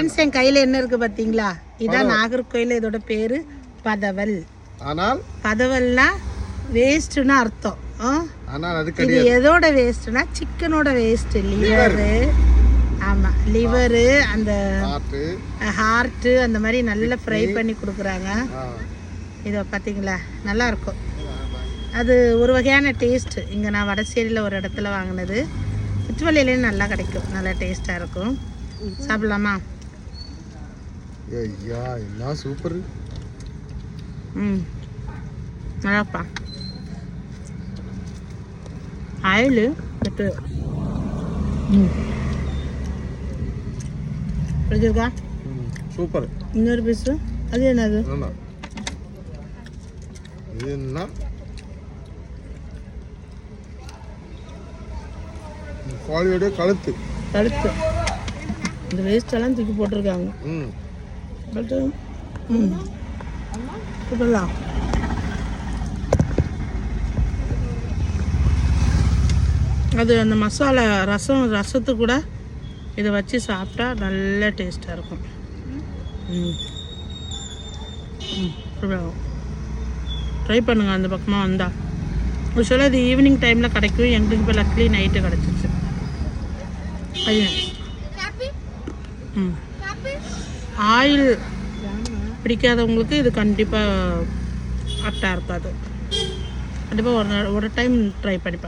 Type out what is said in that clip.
என் கையில் என்ன இருக்குது பார்த்தீங்களா? இதான் நாகர்கோயில். இதோட பேர் பதவல். ஆனால் பதவல்னா வேஸ்ட்டுன்னு அர்த்தம். இது எதோட வேஸ்ட்னா சிக்கனோட வேஸ்ட். லிவரு, ஆமாம் லிவரு, அந்த ஹார்ட்டு, அந்த மாதிரி நல்லா ஃப்ரை பண்ணி கொடுக்குறாங்க. இதை பார்த்தீங்களா, நல்லாயிருக்கும். அது ஒரு வகையான டேஸ்ட்டு. இங்கே நான் வடசேரியில் ஒரு இடத்துல வாங்கினது. திருவள்ளியிலேயும் நல்லா கிடைக்கும், நல்லா டேஸ்ட்டாக இருக்கும். சாப்பிடலாமா? ஐயா என்ன சூப்பர். நல்லாப்பா. ஆயில் பிடிச்சிருக்கா? சூப்பர். இன்னொரு பீஸு. அது என்னது? இது என்ன கோழியோட கழுத்து. கழுத்து இந்த வேஸ்டெல்லாம் தூக்கி போட்டிருக்காங்க. பட்டு சூப்பர்லாம். அது அந்த மசாலா ரசத்து கூட இதை வச்சு சாப்பிட்டா நல்ல டேஸ்ட்டாக இருக்கும். ட்ரை பண்ணுங்கள் அந்த பக்கமாக வந்தால். யூஸ்வலாக இது ஈவினிங் டைமில் கிடைக்கும். எங்களுக்கு இப்போ லக்லி நைட்டு கிடச்சிச்சு. ஆயில் பிடிக்காதவங்களுக்கு இது கண்டிப்பாக ஆப்டாக இருக்காது. கண்டிப்பாக ஒரு டைம் ட்ரை பண்ணி